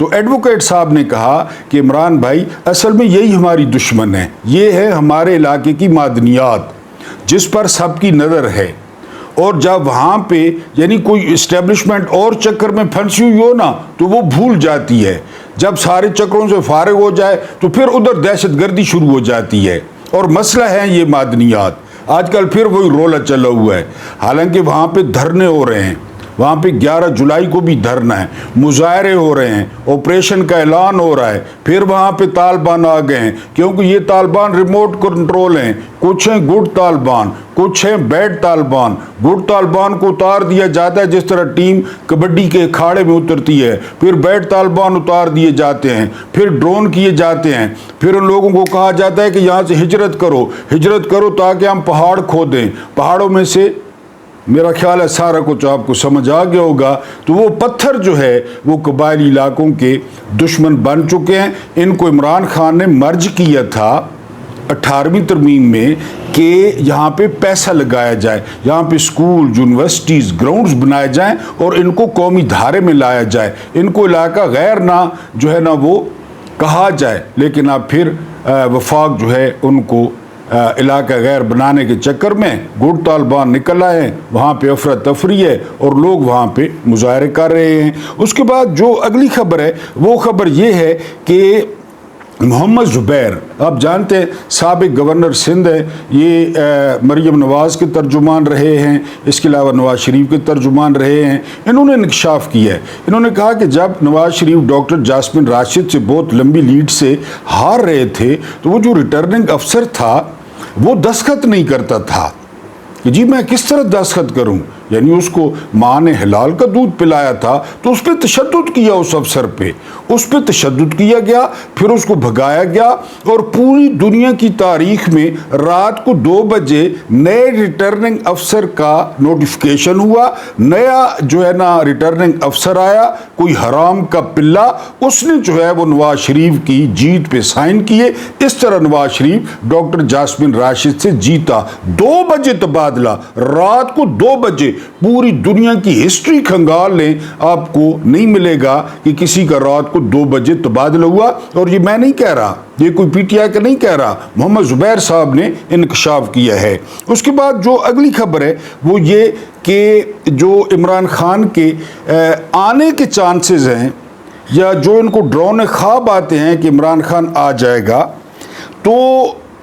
تو ایڈوکیٹ صاحب نے کہا کہ عمران بھائی اصل میں یہی ہماری دشمن ہے، یہ ہے ہمارے علاقے کی معدنیات جس پر سب کی نظر ہے، اور جب وہاں پہ یعنی کوئی اسٹیبلشمنٹ اور چکر میں پھنسی ہوئی ہو نا تو وہ بھول جاتی ہے، جب سارے چکروں سے فارغ ہو جائے تو پھر ادھر دہشت گردی شروع ہو جاتی ہے، اور مسئلہ ہے یہ معدنیات۔ آج کل پھر وہی رولا چلا ہوا ہے، حالانکہ وہاں پہ دھرنے ہو رہے ہیں، وہاں پہ 11 جولائی کو بھی دھرنا ہے، مظاہرے ہو رہے ہیں، آپریشن کا اعلان ہو رہا ہے، پھر وہاں پہ طالبان آ گئے ہیں، کیونکہ یہ طالبان ریموٹ کنٹرول ہیں، کچھ ہیں گڈ طالبان، کچھ ہیں بیڈ طالبان۔ گڈ طالبان کو اتار دیا جاتا ہے جس طرح ٹیم کبڈی کے اکھاڑے میں اترتی ہے، پھر بیڈ طالبان اتار دیے جاتے ہیں، پھر ڈرون کیے جاتے ہیں، پھر ان لوگوں کو کہا جاتا ہے کہ یہاں سے ہجرت کرو تاکہ ہم پہاڑ کھودیں، پہاڑوں میں سے میرا خیال ہے سارا کچھ آپ کو سمجھ آ گیا ہوگا۔ تو وہ پتھر جو ہے وہ قبائلی علاقوں کے دشمن بن چکے ہیں۔ ان کو عمران خان نے مرج کیا تھا 18ویں ترمیم میں کہ یہاں پہ پیسہ لگایا جائے، یہاں پہ اسکول، یونیورسٹیز، گراؤنڈز بنائے جائیں اور ان کو قومی دھارے میں لایا جائے، ان کو علاقہ غیر نہ جو ہے نا وہ کہا جائے، لیکن اب پھر وفاق جو ہے ان کو علاقہ غیر بنانے کے چکر میں گڈ طالبان نکل آئے ہیں، وہاں پہ افراتفری ہے اور لوگ وہاں پہ مظاہرے کر رہے ہیں۔ اس کے بعد جو اگلی خبر ہے وہ خبر یہ ہے کہ محمد زبیر، آپ جانتے ہیں سابق گورنر سندھ ہے، یہ مریم نواز کے ترجمان رہے ہیں، اس کے علاوہ نواز شریف کے ترجمان رہے ہیں۔ انہوں نے انکشاف کیا ہے، انہوں نے کہا کہ جب نواز شریف ڈاکٹر جاسمین راشد سے بہت لمبی لیڈ سے ہار رہے تھے تو وہ جو ریٹرننگ افسر تھا وہ دستخط نہیں کرتا تھا کہ جی میں کس طرح دستخط کروں، یعنی اس کو ماں نے حلال کا دودھ پلایا تھا تو اس پہ تشدد کیا، اس افسر پہ اس پہ تشدد کیا گیا، پھر اس کو بھگایا گیا، اور پوری دنیا کی تاریخ میں رات کو 2 بجے نئے ریٹرننگ افسر کا نوٹیفیکیشن ہوا، نیا جو ہے نا ریٹرننگ افسر آیا، کوئی حرام کا پلہ، اس نے جو ہے وہ نواز شریف کی جیت پہ سائن کیے۔ اس طرح نواز شریف ڈاکٹر جاسمین راشد سے جیتا۔ 2 بجے تبادلہ، رات کو 2 بجے، پوری دنیا کی ہسٹری کھنگال لیں، آپ کو نہیں ملے گا کہ کسی کا رات کو 2 بجے تبادلہ ہوا، اور یہ میں نہیں کہہ رہا، یہ کوئی پی ٹی آئی کا نہیں کہہ رہا، محمد زبیر صاحب نے انکشاف کیا ہے۔ اس کے بعد جو اگلی خبر ہے وہ یہ کہ جو عمران خان کے آنے کے چانسز ہیں، یا جو ان کو ڈراؤنے خواب آتے ہیں کہ عمران خان آ جائے گا، تو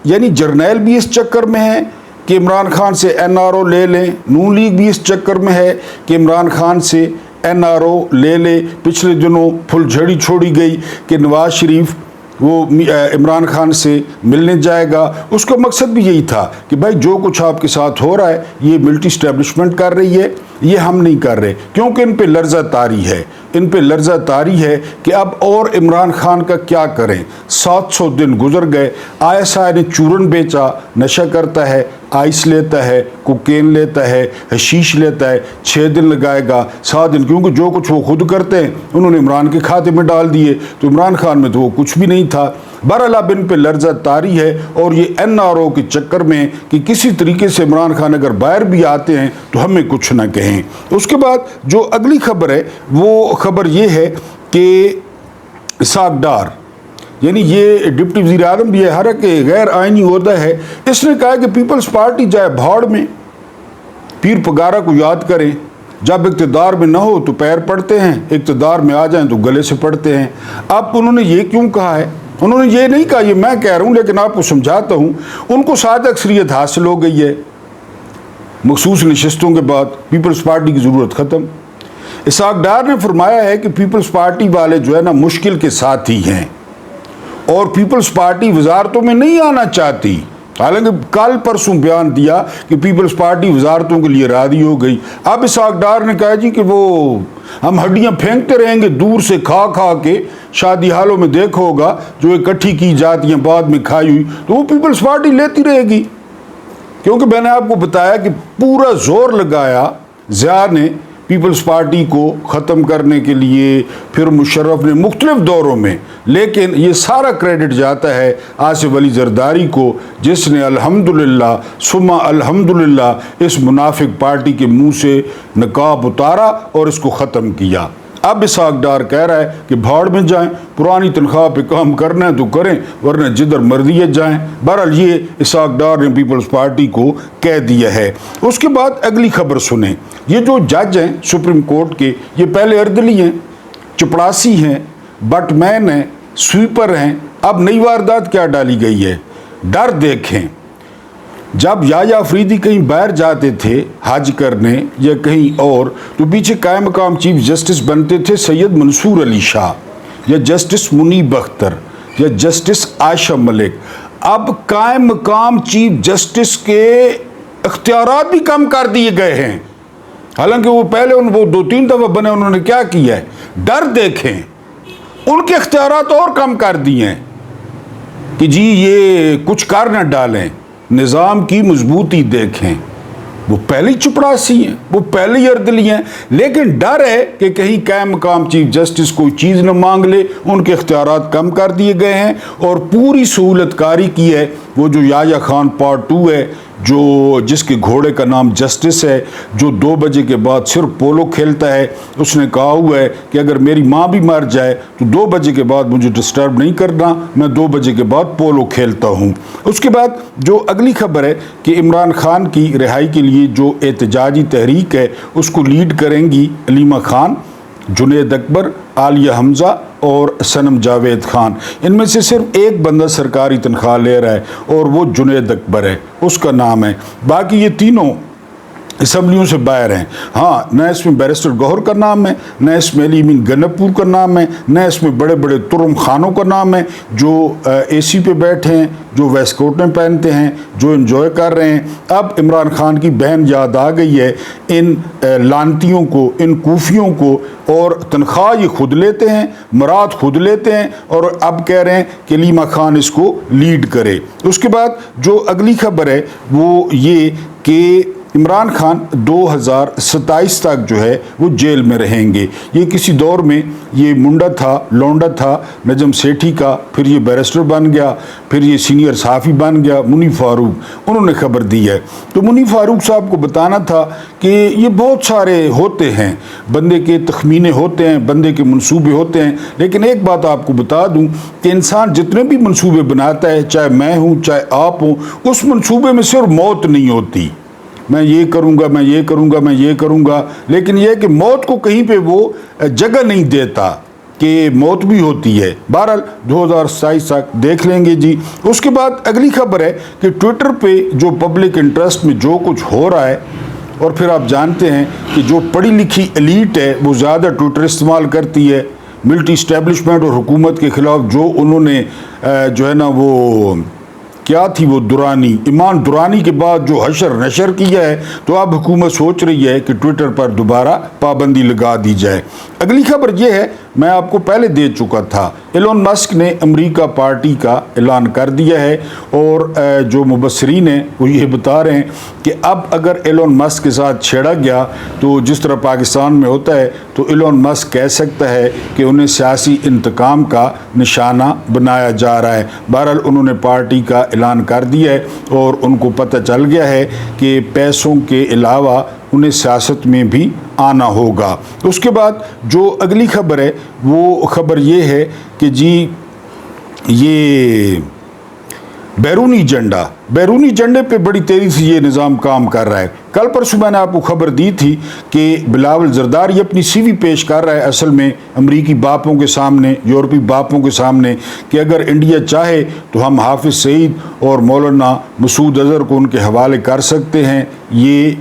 یعنی جرنیل بھی اس چکر میں ہیں کہ عمران خان سے این آر او لے لیں، نون لیگ بھی اس چکر میں ہے کہ عمران خان سے این آر او لے لے۔ پچھلے دنوں پھل جھڑی چھوڑی گئی کہ نواز شریف وہ عمران خان سے ملنے جائے گا، اس کا مقصد بھی یہی تھا کہ بھائی جو کچھ آپ کے ساتھ ہو رہا ہے یہ ملٹری اسٹیبلشمنٹ کر رہی ہے، یہ ہم نہیں کر رہے، کیونکہ ان پہ لرزہ طاری ہے، ان پہ لرزہ طاری ہے کہ اب اور عمران خان کا کیا کریں۔ 700 دن گزر گئے، آئی ایس آئی نے چورن بیچا، نشہ کرتا ہے، آئس لیتا ہے، کوکین لیتا ہے، حشیش لیتا ہے، 6 دن لگائے گا، 7 دن، کیونکہ جو کچھ وہ خود کرتے ہیں انہوں نے عمران کے کھاتے میں ڈال دیے، تو عمران خان میں تو وہ کچھ بھی نہیں تھا۔ بہرحال اب ان پہ لرزہ طاری ہے، اور یہ این آر او کے چکر میں کہ کسی طریقے سے عمران خان اگر باہر بھی آتے ہیں تو ہمیں کچھ نہ کہیں۔ اس کے بعد جو اگلی خبر ہے وہ خبر یہ ہے کہ اسحاق ڈار، یعنی یہ ڈپٹی وزیر اعظم بھی ہے، ہر ایک غیر آئینی عہدہ ہے، اس نے کہا کہ پیپلز پارٹی جائے بھاڑ میں، پیر پگارا کو یاد کریں، جب اقتدار میں نہ ہو تو پیر پڑتے ہیں، اقتدار میں آ جائیں تو گلے سے پڑتے ہیں۔ اب انہوں نے یہ کیوں کہا ہے؟ انہوں نے یہ نہیں کہا، یہ میں کہہ رہا ہوں، لیکن آپ کو سمجھاتا ہوں۔ ان کو سادہ اکثریت حاصل ہو گئی ہے، مخصوص نشستوں کے بعد پیپلز پارٹی کی ضرورت ختم۔ اسحاق ڈار نے فرمایا ہے کہ پیپلز پارٹی والے جو ہے نا مشکل کے ساتھی ہیں، اور پیپلز پارٹی وزارتوں میں نہیں آنا چاہتی، حالانکہ کل پرسوں بیان دیا کہ پیپلز پارٹی وزارتوں کے لیے راضی ہو گئی۔ اب اسحاق ڈار نے کہا جی کہ وہ ہم ہڈیاں پھینکتے رہیں گے دور سے کھا کھا کے، شادی حالوں میں دیکھا ہوگا جو اکٹھی کی جاتی ہیں بعد میں کھائی ہوئی، تو وہ پیپلز پارٹی لیتی رہے گی، کیونکہ میں نے آپ کو بتایا کہ پورا زور لگایا ضیاء نے پیپلز پارٹی کو ختم کرنے کے لیے، پھر مشرف نے مختلف دوروں میں، لیکن یہ سارا کریڈٹ جاتا ہے آصف علی زرداری کو، جس نے الحمدللہ ثم الحمدللہ اس منافق پارٹی کے منہ سے نقاب اتارا اور اس کو ختم کیا۔ اب اسحاق ڈار کہہ رہا ہے کہ بھاڑ میں جائیں، پرانی تنخواہ پہ کام کرنا ہے تو کریں ورنہ جدھر مرضی ہے جائیں۔ بہرحال یہ اسحاق ڈار نے پیپلز پارٹی کو کہہ دیا ہے۔ اس کے بعد اگلی خبر سنیں، یہ جو جج ہیں سپریم کورٹ کے، یہ پہلے اردلی ہیں، چپڑاسی ہیں، بٹ مین ہیں، سویپر ہیں۔ اب نئی واردات کیا ڈالی گئی ہے، ڈر دیکھیں۔ جب یحییٰ افریدی کہیں باہر جاتے تھے حج کرنے یا کہیں اور، تو پیچھے قائم مقام چیف جسٹس بنتے تھے سید منصور علی شاہ یا جسٹس منیب اختر یا جسٹس عائشہ ملک۔ اب قائم مقام چیف جسٹس کے اختیارات بھی کم کر دیے گئے ہیں، حالانکہ وہ پہلے وہ 2-3 دفعہ بنے، انہوں نے کیا کیا ہے، ڈر دیکھیں، ان کے اختیارات اور کم کر دیے ہیں کہ جی یہ کچھ کر نہ ڈالیں، نظام کی مضبوطی دیکھیں۔ وہ پہلی چپڑاسی ہیں، وہ پہلی اردلی ہیں، لیکن ڈر ہے کہ کہیں قائم مقام چیف جسٹس کوئی چیز نہ مانگ لے، ان کے اختیارات کم کر دیے گئے ہیں اور پوری سہولت کاری کی ہے۔ وہ جو یحییٰ خان پارٹ 2 ہے، جو جس کے گھوڑے کا نام جسٹس ہے، جو 2 بجے کے بعد صرف پولو کھیلتا ہے، اس نے کہا ہوا ہے کہ اگر میری ماں بھی مر جائے تو 2 بجے کے بعد مجھے ڈسٹرب نہیں کرنا، میں 2 بجے کے بعد پولو کھیلتا ہوں۔ اس کے بعد جو اگلی خبر ہے کہ عمران خان کی رہائی کے لیے جو احتجاجی تحریک ہے اس کو لیڈ کریں گی علیمہ خان، جنید اکبر، عالیہ حمزہ اور صنم جاوید خان۔ ان میں سے صرف ایک بندہ سرکاری تنخواہ لے رہا ہے اور وہ جنید اکبر ہے، اس کا نام ہے، باقی یہ تینوں اسمبلیوں سے باہر ہیں۔ ہاں، نہ اس میں بیرسٹر گوہر کا نام ہے، نہ اس میں علی امین گنپور کا نام ہے، نہ اس میں بڑے بڑے ترم خانوں کا نام ہے جو اے سی پہ بیٹھے ہیں، جو ویسٹ کوٹیں پہنتے ہیں، جو انجوائے کر رہے ہیں۔ اب عمران خان کی بہن یاد آ گئی ہے ان لانتیوں کو، ان کوفیوں کو، اور تنخواہ یہ خود لیتے ہیں، مراد خود لیتے ہیں، اور اب کہہ رہے ہیں کہ علیمہ خان اس کو لیڈ کرے۔ اس کے بعد جو اگلی خبر ہے وہ یہ کہ عمران خان 2027 تک جو ہے وہ جیل میں رہیں گے۔ یہ کسی دور میں یہ منڈا تھا، لونڈا تھا نجم سیٹھی کا، پھر یہ بیرسٹر بن گیا، پھر یہ سینئر صحافی بن گیا، منی فاروق، انہوں نے خبر دی ہے۔ تو منی فاروق صاحب کو بتانا تھا کہ یہ بہت سارے ہوتے ہیں، بندے کے تخمینے ہوتے ہیں، بندے کے منصوبے ہوتے ہیں، لیکن ایک بات آپ کو بتا دوں کہ انسان جتنے بھی منصوبے بناتا ہے، چاہے میں ہوں چاہے آپ ہوں، اس منصوبے میں صرف موت نہیں ہوتی، میں یہ کروں گا، میں یہ کروں گا، میں یہ کروں گا، لیکن یہ کہ موت کو کہیں پہ وہ جگہ نہیں دیتا کہ موت بھی ہوتی ہے۔ بہرحال 2027 تک دیکھ لیں گے جی۔ اس کے بعد اگلی خبر ہے کہ ٹویٹر پہ جو پبلک انٹرسٹ میں جو کچھ ہو رہا ہے، اور پھر آپ جانتے ہیں کہ جو پڑھی لکھی ایلیٹ ہے وہ زیادہ ٹویٹر استعمال کرتی ہے، ملٹری اسٹیبلشمنٹ اور حکومت کے خلاف جو انہوں نے جو ہے نا وہ کیا تھی وہ دورانی، ایمان دورانی کے بعد جو حشر نشر کیا ہے، تو اب حکومت سوچ رہی ہے کہ ٹویٹر پر دوبارہ پابندی لگا دی جائے۔ اگلی خبر یہ ہے، میں آپ کو پہلے دے چکا تھا، ایلون مسک نے امریکہ پارٹی کا اعلان کر دیا ہے، اور جو مبصرین ہیں وہ یہ بتا رہے ہیں کہ اب اگر ایلون مسک کے ساتھ چھیڑا گیا تو جس طرح پاکستان میں ہوتا ہے، تو ایلون مسک کہہ سکتا ہے کہ انہیں سیاسی انتقام کا نشانہ بنایا جا رہا ہے۔ بہرحال انہوں نے پارٹی کا اعلان کر دیا ہے اور ان کو پتہ چل گیا ہے کہ پیسوں کے علاوہ انہیں سیاست میں بھی آنا ہوگا۔ اس کے بعد جو اگلی خبر ہے وہ خبر یہ ہے کہ جی یہ بیرونی جنڈے پہ بڑی تیزی سے یہ نظام کام کر رہا ہے۔ کل پرسوں میں نے آپ کو خبر دی تھی کہ بلاول زرداری اپنی سی وی پیش کر رہا ہے اصل میں امریکی باپوں کے سامنے، یورپی باپوں کے سامنے، کہ اگر انڈیا چاہے تو ہم حافظ سعید اور مولانا مسعود اظہر کو ان کے حوالے کر سکتے ہیں۔ یہ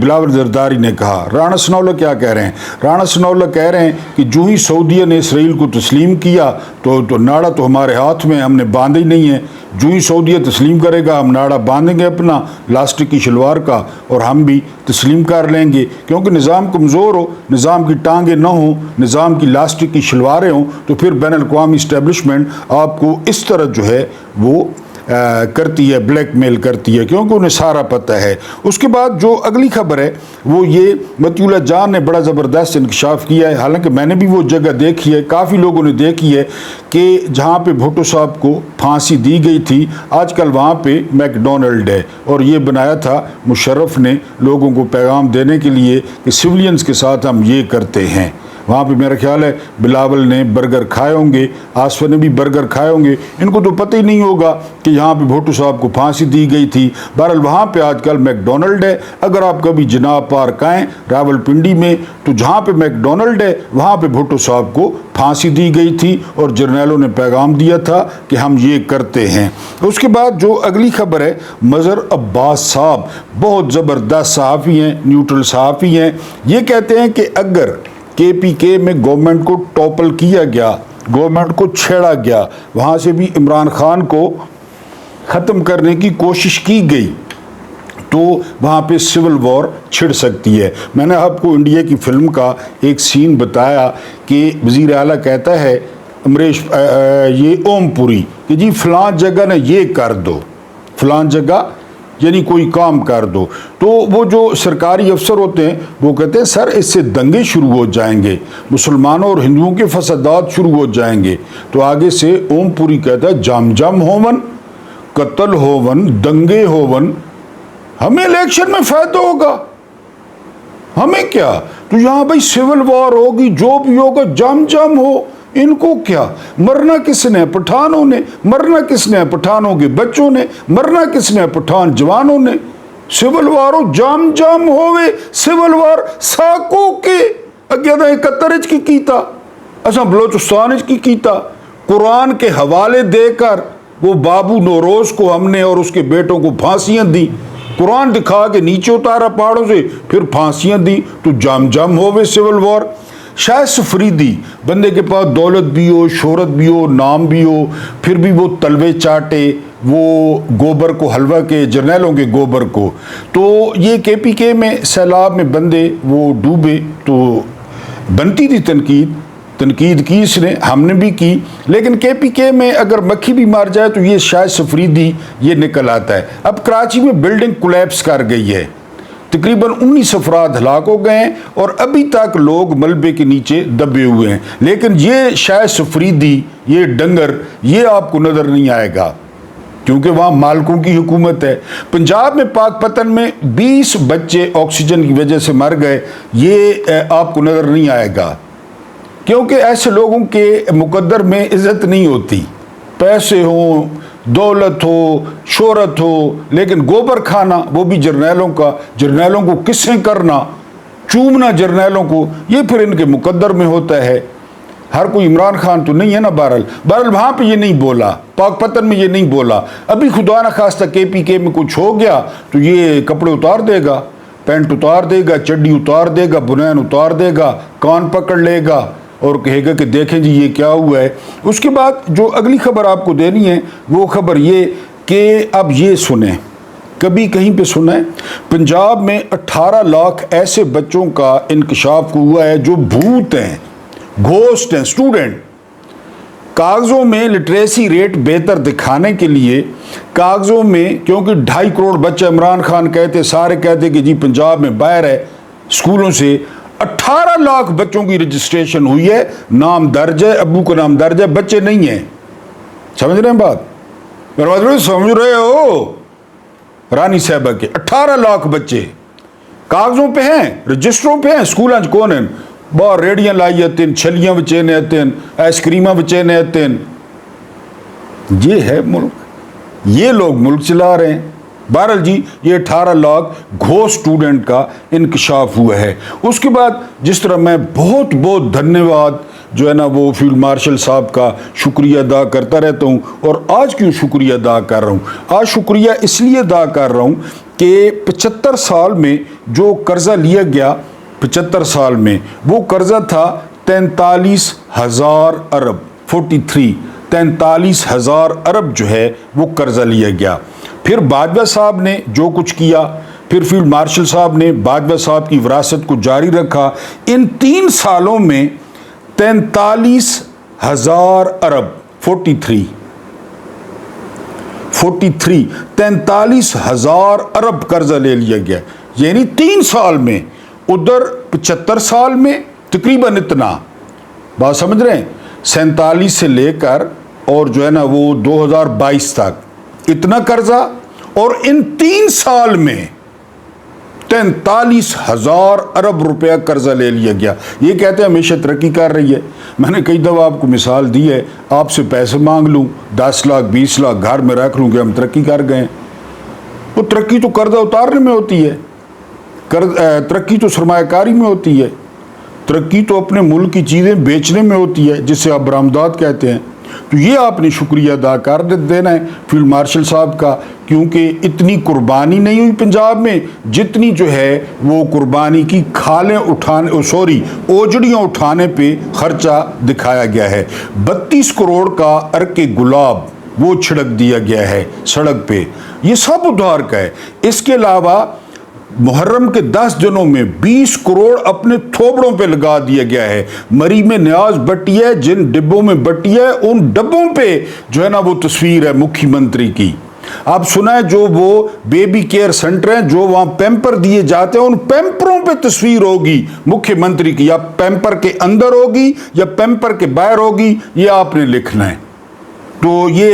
بلاول زرداری نے کہا۔ رانا ثناءاللہ کیا کہہ رہے ہیں؟ رانا ثناءاللہ کہہ رہے ہیں کہ جو ہی سعودیہ نے اسرائیل کو تسلیم کیا تو ناڑا تو ہمارے ہاتھ میں، ہم نے باندھا ہی نہیں ہے، جو ہی سعودیہ تسلیم کرے گا ہم ناڑا باندھیں گے اپنا لاسٹک کی شلوار کا، اور ہم بھی تسلیم کر لیں گے، کیونکہ نظام کمزور ہو، نظام کی ٹانگیں نہ ہوں، نظام کی لاسٹک کی شلواریں ہوں، تو پھر بین الاقوامی اسٹیبلشمنٹ آپ کو اس طرح جو ہے وہ کرتی ہے، بلیک میل کرتی ہے، کیونکہ انہیں سارا پتہ ہے۔ اس کے بعد جو اگلی خبر ہے وہ یہ مطیع اللہ جان نے بڑا زبردست انکشاف کیا ہے، حالانکہ میں نے بھی وہ جگہ دیکھی ہے، کافی لوگوں نے دیکھی ہے، کہ جہاں پہ بھٹو صاحب کو پھانسی دی گئی تھی آج کل وہاں پہ میک ڈونلڈ ہے، اور یہ بنایا تھا مشرف نے لوگوں کو پیغام دینے کے لیے کہ سولینز کے ساتھ ہم یہ کرتے ہیں۔ وہاں پہ میرا خیال ہے بلاول نے برگر کھائے ہوں گے، آصف نے بھی برگر کھائے ہوں گے، ان کو تو پتہ ہی نہیں ہوگا کہ یہاں پہ بھٹو صاحب کو پھانسی دی گئی تھی۔ بہرحال وہاں پہ آج کل میک ڈونلڈ ہے، اگر آپ کبھی جناب پارک آئیں راول پنڈی میں تو جہاں پہ میک ڈونلڈ ہے وہاں پہ بھٹو صاحب کو پھانسی دی گئی تھی، اور جرنیلوں نے پیغام دیا تھا کہ ہم یہ کرتے ہیں۔ اس کے بعد جو اگلی خبر ہے، مظہر عباس صاحب بہت زبردست صحافی ہیں، نیوٹرل صحافی ہیں، یہ کہتے ہیں کہ اگر کے پی کے میں گورنمنٹ کو ٹاپل کیا گیا، گورنمنٹ کو چھیڑا گیا، وہاں سے بھی عمران خان کو ختم کرنے کی کوشش کی گئی تو وہاں پہ سول وار چھڑ سکتی ہے۔ میں نے آپ کو انڈیا کی فلم کا ایک سین بتایا کہ وزیر اعلیٰ کہتا ہے یہ اوم پوری کہ جی فلاں جگہ نے یہ کر دو، فلاں جگہ یعنی کوئی کام کر دو، تو وہ جو سرکاری افسر ہوتے ہیں وہ کہتے ہیں سر اس سے دنگے شروع ہو جائیں گے، مسلمانوں اور ہندوؤں کے فسادات شروع ہو جائیں گے۔ تو آگے سے اوم پوری کہتا ہے جم جم ہوون، قتل ہوون، دنگے ہوون، ہمیں الیکشن میں فائدہ ہوگا، ہمیں کیا؟ تو یہاں بھائی سول وار ہوگی، جو بھی ہوگا جم جم ہو، ان کو کیا؟ مرنا کس نے؟ پٹھانوں نے۔ مرنا کس نے؟ پٹھانوں کے بچوں نے۔ مرنا کس نے؟ پٹھان جوانوں نے۔ سول وارو جام جام ہوئے، سول وار ساکو کے اگے دا 71 کی کیتا، اساں بلوچستان کی کیتا، قرآن کے حوالے دے کر وہ بابو نوروز کو ہم نے اور اس کے بیٹوں کو پھانسیاں دی، قرآن دکھا کے نیچے اتارا پہاڑوں سے، پھر پھانسیاں دی، تو جام جام ہوئے سول وار۔ شاہ سفریدی بندے کے پاس دولت بھی ہو، شہرت بھی ہو، نام بھی ہو، پھر بھی وہ تلوے چاٹے، وہ گوبر کو حلوہ کے، جرنیلوں کے گوبر کو۔ تو یہ کے پی کے میں سیلاب میں بندے وہ ڈوبے، تو بنتی تھی تنقید کی اس نے، ہم نے بھی کی، لیکن کے پی کے میں اگر مکھی بھی مار جائے تو یہ شاہ سفریدی یہ نکل آتا ہے۔ اب کراچی میں بلڈنگ کولیپس کر گئی ہے، تقریباً 19 افراد ہلاک ہو گئے ہیں، اور ابھی تک لوگ ملبے کے نیچے دبے ہوئے ہیں، لیکن یہ شاہ سفریدی، یہ ڈنگر، یہ آپ کو نظر نہیں آئے گا، کیونکہ وہاں مالکوں کی حکومت ہے۔ پنجاب میں پاک پتن میں 20 بچے آکسیجن کی وجہ سے مر گئے، یہ آپ کو نظر نہیں آئے گا، کیونکہ ایسے لوگوں کے مقدر میں عزت نہیں ہوتی، پیسے ہوں، دولت ہو، شہرت ہو، لیکن گوبر کھانا وہ بھی جرنیلوں کا، جرنیلوں کو قصیں کرنا، چومنا جرنیلوں کو، یہ پھر ان کے مقدر میں ہوتا ہے۔ ہر کوئی عمران خان تو نہیں ہے نا۔ بہرحال وہاں پہ یہ نہیں بولا، پاک پتن میں یہ نہیں بولا۔ ابھی خدا نہ خواستہ کے پی کے میں کچھ ہو گیا تو یہ کپڑے اتار دے گا، پینٹ اتار دے گا، چڈی اتار دے گا، بنین اتار دے گا، کان پکڑ لے گا اور کہے گا کہ دیکھیں جی یہ کیا ہوا ہے۔ اس کے بعد جو اگلی خبر آپ کو دینی ہے وہ خبر یہ کہ اب یہ سنیں، کبھی کہیں پہ سنیں، پنجاب میں 18 لاکھ ایسے بچوں کا انکشاف ہوا ہے جو بھوت ہیں، گھوسٹ ہیں، اسٹوڈنٹ۔ کاغذوں میں لٹریسی ریٹ بہتر دکھانے کے لیے کاغذوں میں، کیونکہ 2.5 کروڑ بچے عمران خان کہتے، سارے کہتے کہ جی پنجاب میں باہر ہے اسکولوں سے 18 لاکھ بچوں کی رجسٹریشن ہوئی ہے، نام درج ہے، ابو کا نام درج ہے، بچے نہیں ہیں۔ سمجھ رہے ہیں بات؟ سمجھ رہے ہو؟ رانی صاحبہ کے 18 لاکھ بچے کاغذوں پہ ہیں، رجسٹروں پہ ہیں، اسکول کون ہیں؟ باہر ریڑیاں لائی آتے ہیں، چھلیاں بچینے آتے ہیں، آئس کریماں بچینے آتے ہیں۔ یہ ہے ملک، یہ لوگ ملک چلا رہے ہیں۔ بہرحال جی یہ 18 لاکھ گھوسٹ اسٹوڈنٹ کا انکشاف ہوا ہے۔ اس کے بعد جس طرح میں بہت بہت دھنیواد جو ہے نا وہ فیلڈ مارشل صاحب کا شکریہ ادا کرتا رہتا ہوں، اور آج کیوں شکریہ ادا کر رہا ہوں؟ آج شکریہ اس لیے ادا کر رہا ہوں کہ 75 سال میں جو قرضہ لیا گیا، 75 سال میں وہ قرضہ تھا 43,000 ارب، 43,000 ارب جو ہے وہ قرضہ لیا گیا۔ پھر باجوہ صاحب نے جو کچھ کیا، پھر فیلڈ مارشل صاحب نے باجوہ صاحب کی وراثت کو جاری رکھا، ان 3 سالوں میں 43,000 ارب، 43,000 ارب قرضہ لے لیا گیا، یعنی 3 سال میں، ادھر 75 سال میں تقریباً اتنا، بات سمجھ رہے ہیں، 47 سے لے کر اور جو ہے نا وہ 2022 تک اتنا قرضہ، اور ان 3 سال میں 43,000 ارب روپیہ قرضہ لے لیا گیا۔ یہ کہتے ہیں ہمیشہ ترقی کر رہی ہے۔ میں نے کئی دفعہ آپ کو مثال دی ہے، آپ سے پیسے مانگ لوں 10 لاکھ 20 لاکھ گھر میں رکھ لوں کہ ہم ترقی کر گئے ہیں۔ وہ ترقی تو قرضہ اتارنے میں ہوتی ہے، ترقی تو سرمایہ کاری میں ہوتی ہے، ترقی تو اپنے ملک کی چیزیں بیچنے میں ہوتی ہے، جسے آپ برآمدات کہتے ہیں۔ تو یہ آپ نے شکریہ ادا کر دینا ہے فیلڈ مارشل صاحب کا، کیونکہ اتنی قربانی نہیں ہوئی پنجاب میں جتنی جو ہے وہ قربانی کی کھالیں اٹھانے اوجڑیاں اٹھانے پہ خرچہ دکھایا گیا ہے۔ 32 کروڑ کا عرق گلاب وہ چھڑک دیا گیا ہے سڑک پہ، یہ سب ادھار کا ہے۔ اس کے علاوہ محرم کے 10 دنوں میں 20 کروڑ اپنے تھوبڑوں پہ لگا دیا گیا ہے۔ مری میں نیاز بٹی ہے، جن ڈبوں میں بٹی ہے ان ڈبوں پہ جو ہے نا وہ تصویر ہے مکھی منتری کی۔ آپ سنا ہے جو وہ بیبی کیئر سینٹر ہیں جو وہاں پیمپر دیے جاتے ہیں، ان پیمپروں پہ تصویر ہوگی مکھی منتری کی، یا پیمپر کے اندر ہوگی یا پیمپر کے باہر ہوگی، یہ آپ نے لکھنا ہے۔ تو یہ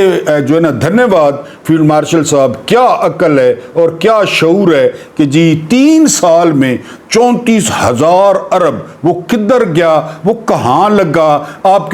جو ہے نا دھنیہ واد فیلڈ مارشل صاحب، کیا عقل ہے اور کیا شعور ہے کہ جی 3 سال میں 34,000 ارب وہ کدھر گیا، وہ کہاں لگا، آپ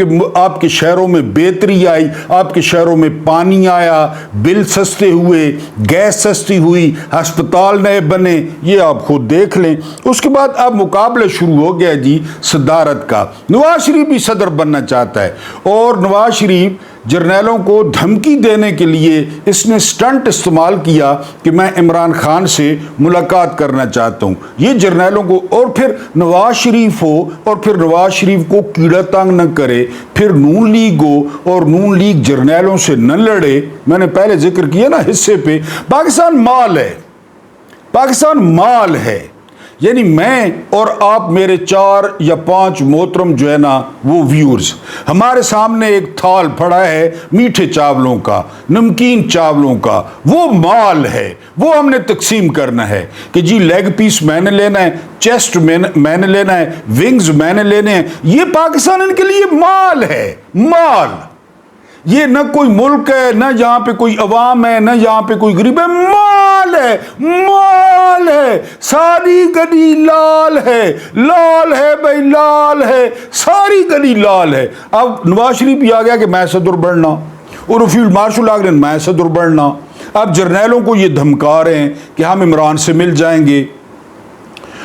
کے شہروں میں بہتری آئی، آپ کے شہروں میں پانی آیا، بل سستے ہوئے، گیس سستی ہوئی، ہسپتال نئے بنے، یہ آپ خود دیکھ لیں۔ اس کے بعد اب مقابلہ شروع ہو گیا جی صدارت کا۔ نواز شریف بھی صدر بننا چاہتا ہے، اور نواز شریف جرنیلوں کو دھمکی دینے کے لیے اس نے سٹنٹ استعمال کیا کہ میں عمران خان سے ملاقات کرنا چاہتا ہوں۔ یہ جرنیلوں کو، اور پھر نواز شریف ہو اور پھر نواز شریف کو کیڑا تنگ نہ کرے، پھر نون لیگ ہو اور نون لیگ جرنیلوں سے نہ لڑے۔ میں نے پہلے ذکر کیا نا حصے پہ، پاکستان مال ہے، پاکستان مال ہے، یعنی میں اور آپ میرے 4 یا 5 محترم جو ہے نا وہ ویورز، ہمارے سامنے ایک تھال پڑا ہے میٹھے چاولوں کا، نمکین چاولوں کا، وہ مال ہے، وہ ہم نے تقسیم کرنا ہے کہ جی لیگ پیس میں نے لینا ہے، چیسٹ میں نے لینا ہے، ونگز میں نے لینے ہیں۔ یہ پاکستان ان کے لیے مال ہے، مال۔ یہ نہ کوئی ملک ہے، نہ یہاں پہ کوئی عوام ہے، نہ یہاں پہ کوئی غریب ہے، مال ہے، مال ہے، ساری گلی لال ہے، لال ہے بھائی، لال ہے، ساری گلی لال ہے۔ اب نواز شریف بھی آ گیا کہ میں صدر بڑھنا، اور فیلڈ مارشل آ گئے میں صدر بڑھنا۔ اب جرنیلوں کو یہ دھمکا رہے ہیں کہ ہم عمران سے مل جائیں گے،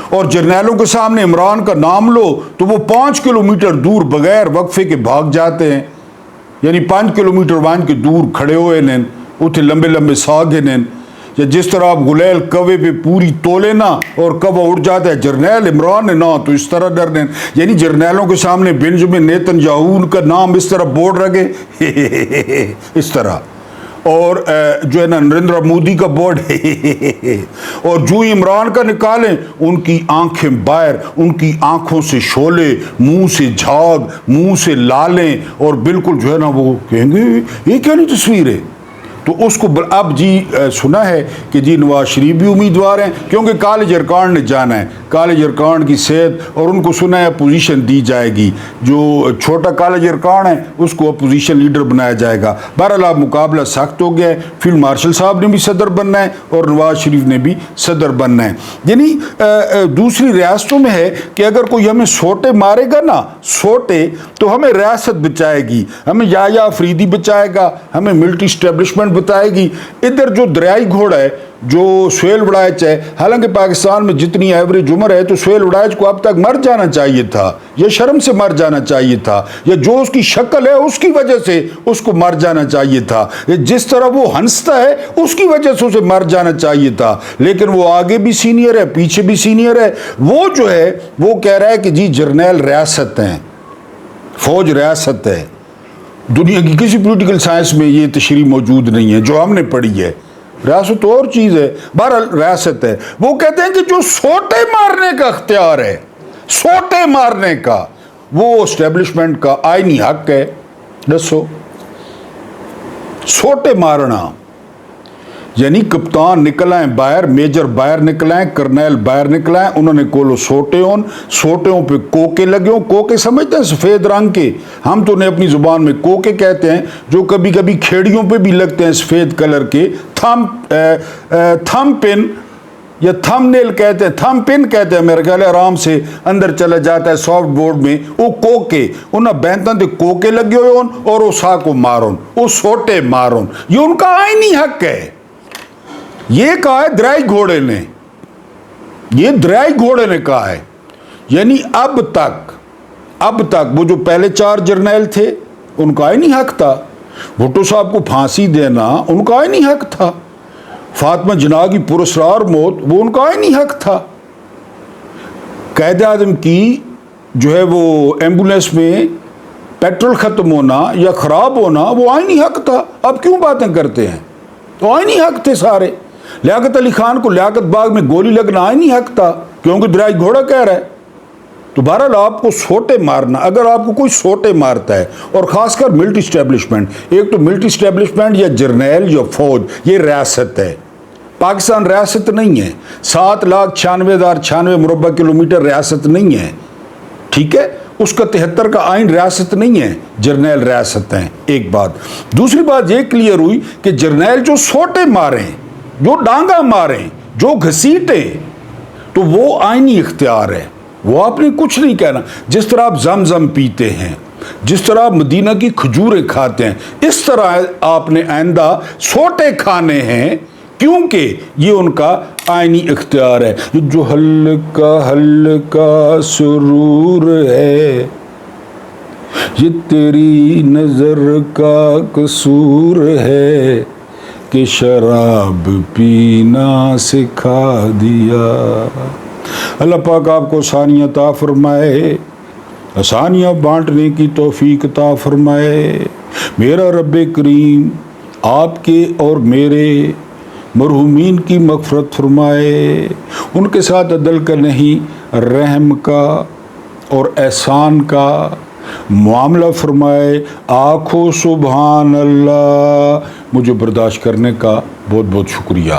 اور جرنیلوں کے سامنے عمران کا نام لو تو وہ 5 کلومیٹر دور بغیر وقفے کے بھاگ جاتے ہیں، یعنی 5 کلومیٹر وان کے دور کھڑے ہوئے نین اتنے لمبے لمبے ساگے نین، یا جس طرح آپ گلیل کوے پہ پوری تولے نا اور کوا اڑ جاتا ہے، جرنیل عمران نے نا تو اس طرح ڈرنے، یعنی جرنیلوں کے سامنے بنجمن نیتن یاہو کا نام اس طرح بورڈ رکھے اس طرح، اور جو ہے نا نریندر مودی کا بورڈ اور جو ہی عمران کا نکالیں ان کی آنکھیں باہر، ان کی آنکھوں سے شعلے، منہ سے جھاگ، منہ سے لالیں، اور بالکل جو ہے نا وہ کہیں گے یہ کیا نہیں تصویر ہے۔ تو اس کو اب جی سنا ہے کہ جی نواز شریف بھی امیدوار ہیں، کیونکہ کالج ارکان نے جانا ہے، کالج ارکان کی صحت، اور ان کو سنا ہے اپوزیشن دی جائے گی، جو چھوٹا کالج ارکان ہے اس کو اپوزیشن لیڈر بنایا جائے گا۔ بہرحال اب مقابلہ سخت ہو گیا ہے، فیلڈ مارشل صاحب نے بھی صدر بننا ہے اور نواز شریف نے بھی صدر بننا ہے۔ یعنی دوسری ریاستوں میں ہے کہ اگر کوئی ہمیں سوٹے مارے گا نا، سوٹے، تو ہمیں ریاست بچائے گی، ہمیں یا افریدی بچائے گا، ہمیں ملٹری اسٹیبلشمنٹ بتائے گی۔ ادھر جو دریائی گھوڑا ہے، جو سہیل وڑائچ ہے، حالانکہ پاکستان میں جتنی ایوریج عمر ہے تو سہیل وڑائچ کو اب تک مر جانا چاہیے تھا، یا شرم سے مر جانا چاہیے تھا، یا جو اس کی شکل ہے اس کی وجہ سے اس کو مر جانا چاہیے تھا، جس طرح وہ ہنستا ہے اس کی وجہ سے اسے مر جانا چاہیے تھا، لیکن وہ آگے بھی سینئر ہے، پیچھے بھی سینئر ہے۔ وہ جو ہے وہ کہہ رہا ہے کہ جی جرنیل ریاست ہیں، فوج ریاست ہے۔ دنیا کی کسی پولیٹیکل سائنس میں یہ تشریح موجود نہیں ہے جو ہم نے پڑھی ہے، ریاست اور چیز ہے، بہرحال ریاست ہے۔ وہ کہتے ہیں کہ جو سوٹے مارنے کا اختیار ہے، سوٹے مارنے کا، وہ اسٹیبلشمنٹ کا آئینی حق ہے۔ دسو، سوٹے مارنا یعنی کپتان نکل آئے باہر، میجر باہر نکل آئے، کرنیل باہر نکل آئے، انہوں نے کولو سوٹیوں پہ کوکے لگے ہوں۔ کوکے سمجھتے ہیں سفید رنگ کے، ہم تو انہیں اپنی زبان میں کوکے کہتے ہیں، جو کبھی کبھی کھیڑیوں پہ بھی لگتے ہیں سفید کلر کے، تھم پن یا تھم نیل کہتے ہیں، تھم پن کہتے ہیں میرے خیال ہے، آرام سے اندر چلا جاتا ہے سافٹ بورڈ میں۔ وہ کوکے انہاں بینتاں دے کوکے لگے ہوئے ہون اور وہ سا کو مارون، وہ سوٹے مارون، یہ ان کا آئینی حق ہے۔ یہ کہا ہے درائی گھوڑے نے، یہ درائی گھوڑے نے کہا ہے۔ یعنی اب تک وہ جو پہلے 4 جرنیل تھے ان کا آئینی حق تھا، بھٹو صاحب کو پھانسی دینا ان کا آئینی حق تھا، فاطمہ جناح کی پراسرار موت وہ ان کا آئینی حق تھا، قائد اعظم کی جو ہے وہ ایمبولینس میں پیٹرول ختم ہونا یا خراب ہونا وہ آئینی حق تھا۔ اب کیوں باتیں کرتے ہیں؟ تو آئینی حق تھے سارے۔ لیاقت علی خان کو لیاقت باغ میں گولی لگنا آئینی حق تھا، کیونکہ درائی گھوڑا کہہ رہا ہے۔ تو بہرحال آپ کو سوٹے مارنا، اگر آپ کو کوئی سوٹے مارتا ہے، اور خاص کر ملٹری اسٹیبلشمنٹ، ایک تو ملٹری اسٹیبلشمنٹ یا جرنیل یا فوج، یہ ریاست ہے، پاکستان ریاست نہیں ہے، 7,96,096 مربع کلومیٹر ریاست نہیں ہے، ٹھیک ہے، اس کا 73 کا آئین ریاست نہیں ہے، جرنیل ریاست ہیں، ایک بات۔ دوسری بات یہ کلیئر ہوئی کہ جرنیل جو سوٹے ماریں، جو ڈانگا ماریں، جو گھسیٹیں، تو وہ آئینی اختیار ہے، وہ آپ نے کچھ نہیں کہنا۔ جس طرح آپ زمزم پیتے ہیں، جس طرح آپ مدینہ کی کھجوریں کھاتے ہیں، اس طرح آپ نے آئندہ سوٹے کھانے ہیں، کیونکہ یہ ان کا آئینی اختیار ہے۔ جو ہلکا سرور ہے، یہ تیری نظر کا قصور ہے کہ شراب پینا سکھا دیا۔ اللہ پاک آپ کو آسانیاں عطا فرمائے، آسانیاں بانٹنے کی توفیق عطا فرمائے۔ میرا رب کریم آپ کے اور میرے مرحومین کی مغفرت فرمائے، ان کے ساتھ عدل کا نہیں رحم کا اور احسان کا معاملہ فرمائے۔ آنکھوں سبحان اللہ، مجھے برداشت کرنے کا بہت بہت شکریہ۔